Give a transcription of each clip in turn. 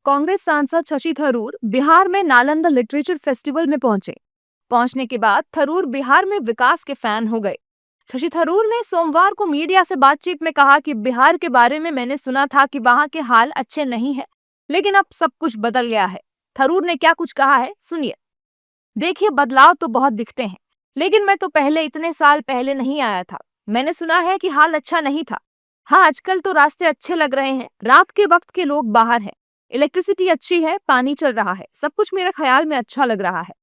कांग्रेस सांसद शशि थरूर बिहार में Nalanda literature festival में पहुंचे। पहुंचने के बाद थरूर बिहार में विकास के फैन हो गए। शशि थरूर ने सोमवार को मीडिया से बातचीत में कहा कि बिहार के बारे में मैंने सुना था कि वहां के हाल अच्छे नहीं है, लेकिन अब सब कुछ बदल गया है। थरूर ने क्या कुछ कहा है, सुनिए। देखिए, बदलाव तो बहुत दिखते हैं, लेकिन मैं तो पहले इतने साल पहले नहीं आया था। मैंने सुना है कि हाल अच्छा नहीं था। हाँ, आजकल तो रास्ते अच्छे लग रहे हैं, रात के वक्त के लोग बाहर हैं, इलेक्ट्रिसिटी अच्छी है, पानी चल रहा है, सब कुछ मेरे ख्याल में अच्छा लग रहा है।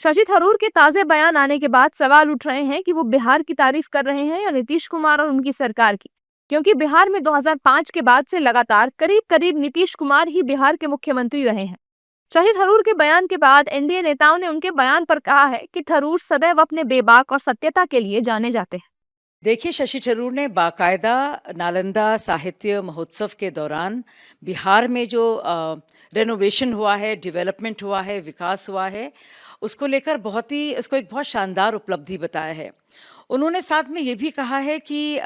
शशि थरूर के ताजे बयान आने के बाद सवाल उठ रहे हैं कि वो बिहार की तारीफ कर रहे हैं या नीतीश कुमार और उनकी सरकार की, क्योंकि बिहार में 2005 के बाद से लगातार करीब-करीब नीतीश कुमार ही बिहार के मुख्यमंत्री रहे हैं। शशि थरूर के बयान के बाद एनडीए नेताओं ने उनके बयान पर कहा है कि थरूर सदैव अपने बेबाक और सत्यता के लिए जाने जाते हैं। देखिए, शशि थरूर ने बाकायदा नालंदा साहित्य महोत्सव के दौरान बिहार में जो रेनोवेशन हुआ है, डेवलपमेंट हुआ है, विकास हुआ है, उसको लेकर उसको एक बहुत शानदार उपलब्धि बताया है। उन्होंने साथ में ये भी कहा है कि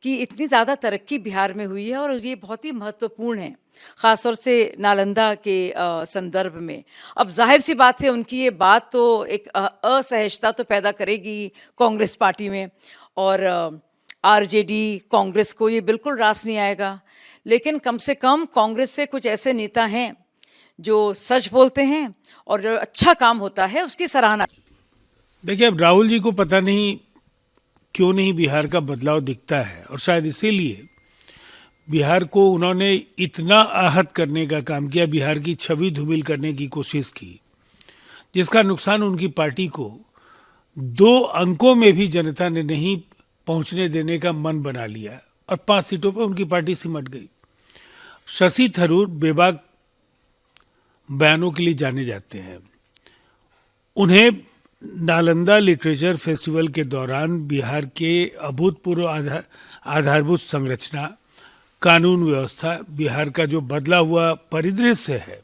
इतनी ज़्यादा तरक्की बिहार में हुई है और ये बहुत ही महत्वपूर्ण है, ख़ास तौर से नालंदा के संदर्भ में। अब जाहिर सी बात है, उनकी ये बात तो एक असहजता तो पैदा करेगी कांग्रेस पार्टी में, और आरजेडी कांग्रेस को ये बिल्कुल रास नहीं आएगा। लेकिन कम से कम कांग्रेस से कुछ ऐसे नेता हैं जो सच बोलते हैं और जो अच्छा काम होता है उसकी सराहना। देखिए, अब राहुल जी को पता नहीं क्यों नहीं बिहार का बदलाव दिखता है, और शायद इसीलिए बिहार को उन्होंने इतना आहत करने का काम किया, बिहार की छवि धूमिल करने की कोशिश की, जिसका नुकसान उनकी पार्टी को 2 अंकों में भी जनता ने नहीं पहुंचने देने का मन बना लिया और 5 सीटों पर उनकी पार्टी सिमट गई। शशि थरूर बेबाक बयानों के लिए जाने जाते हैं। उन्हें नालंदा लिटरेचर फेस्टिवल के दौरान बिहार के अभूतपूर्व आधारभूत संरचना, कानून व्यवस्था, बिहार का जो बदला हुआ परिदृश्य है,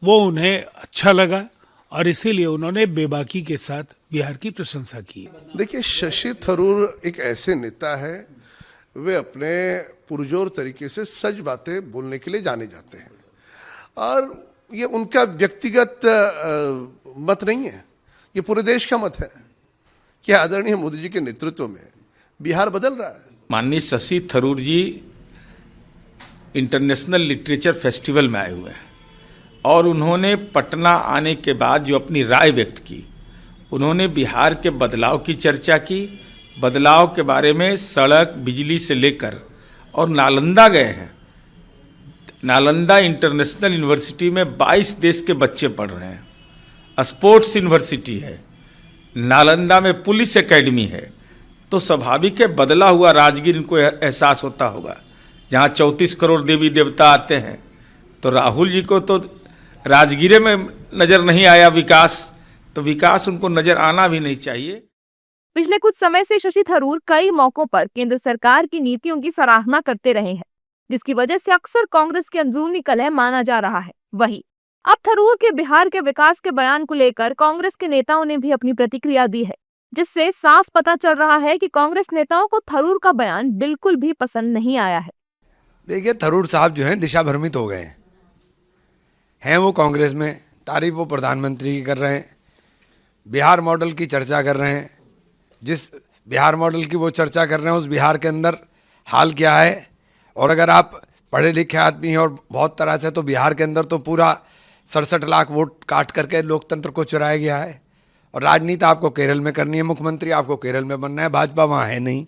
वो उन्हें अच्छा लगा और इसीलिए उन्होंने बेबाकी के साथ बिहार की प्रशंसा की। देखिए, शशि थरूर एक ऐसे नेता है, वे अपने पुरजोर तरीके से सच बातें बोलने के लिए जाने जाते हैं, और ये उनका व्यक्तिगत मत नहीं है, ये पूरे देश का मत है कि आदरणीय मोदी जी के नेतृत्व में बिहार बदल रहा है। माननीय शशि थरूर जी इंटरनेशनल लिटरेचर फेस्टिवल में आए हुए हैं और उन्होंने पटना आने के बाद जो अपनी राय व्यक्त की, उन्होंने बिहार के बदलाव की चर्चा की, बदलाव के बारे में सड़क, बिजली से लेकर, और नालंदा गए हैं। नालंदा इंटरनेशनल यूनिवर्सिटी में 22 देश के बच्चे पढ़ रहे हैं, स्पोर्ट्स यूनिवर्सिटी है, नालंदा में पुलिस एकेडमी है, तो स्वाभाविक है बदला हुआ राजगीर इनको एहसास होता होगा, जहाँ 34 करोड़ देवी देवता आते हैं। तो राहुल जी को तो राजगीर में नजर नहीं आया विकास, तो विकास उनको नजर आना भी नहीं चाहिए। पिछले कुछ समय से शशि थरूर कई मौकों पर केंद्र सरकार की नीतियों की सराहना करते रहे हैं, जिसकी वजह से अक्सर कांग्रेस के अंदरूनी कलह माना जा रहा है। वहीं अब थरूर के बिहार के विकास के बयान को लेकर कांग्रेस के नेताओं ने भी अपनी प्रतिक्रिया दी है, जिससे साफ पता चल रहा है कि कांग्रेस नेताओं को थरूर का बयान बिल्कुल भी पसंद नहीं आया है। देखिए, थरूर साहब जो हैं दिशा भ्रमित हो गए हैं। वो कांग्रेस में तारीफ वो प्रधानमंत्री की कर रहे हैं, बिहार मॉडल की चर्चा कर रहे हैं। जिस बिहार मॉडल की वो चर्चा कर रहे हैं, उस बिहार के अंदर हाल क्या है, और अगर आप पढ़े लिखे आदमी हैं और बहुत तरह से, तो बिहार के अंदर तो पूरा 67 लाख वोट काट करके लोकतंत्र को चुराया गया है। और राजनीति आपको केरल में करनी है, मुख्यमंत्री आपको केरल में बनना है, भाजपा वहाँ है नहीं।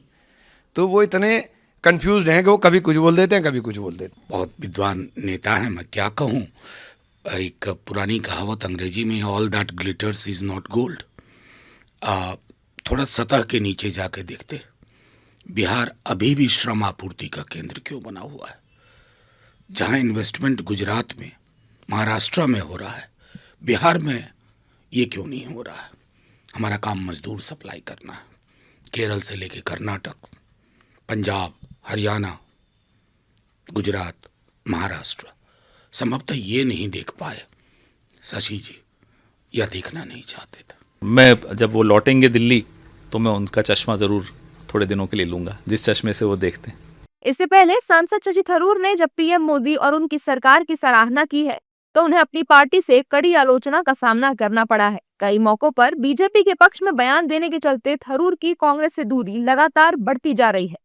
तो वो इतने कंफ्यूज हैं कि वो कभी कुछ बोल देते हैं, कभी कुछ बोल देते हैं। बहुत विद्वान नेता हैं, मैं क्या कहूँ। एक पुरानी कहावत अंग्रेजी में, all that glitters is not gold. थोड़ा सतह के नीचे जाके देखते, बिहार अभी भी श्रम आपूर्ति का केंद्र क्यों बना हुआ है? जहाँ इन्वेस्टमेंट गुजरात में, महाराष्ट्र में हो रहा है, बिहार में ये क्यों नहीं हो रहा है? हमारा काम मजदूर सप्लाई करना है, केरल से लेके कर्नाटक, पंजाब, हरियाणा, गुजरात, महाराष्ट्र। संभवतः ये नहीं देख पाए शशि जी, या देखना नहीं चाहते थे। मैं जब वो लौटेंगे दिल्ली तो मैं उनका चश्मा ज़रूर थोड़े दिनों के लिए लूँगा, जिस चश्मे से वो देखते हैं। इससे पहले सांसद शशि थरूर ने जब पीएम मोदी और उनकी सरकार की सराहना की है, तो उन्हें अपनी पार्टी से कड़ी आलोचना का सामना करना पड़ा है। कई मौकों पर बीजेपी के पक्ष में बयान देने के चलते थरूर की कांग्रेस से दूरी लगातार बढ़ती जा रही है।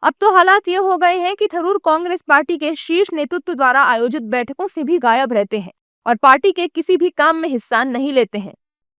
अब तो हालात ये हो गए हैं कि थरूर कांग्रेस पार्टी के शीर्ष नेतृत्व द्वारा आयोजित बैठकों से भी गायब रहते हैं और पार्टी के किसी भी काम में हिस्सा नहीं लेते हैं।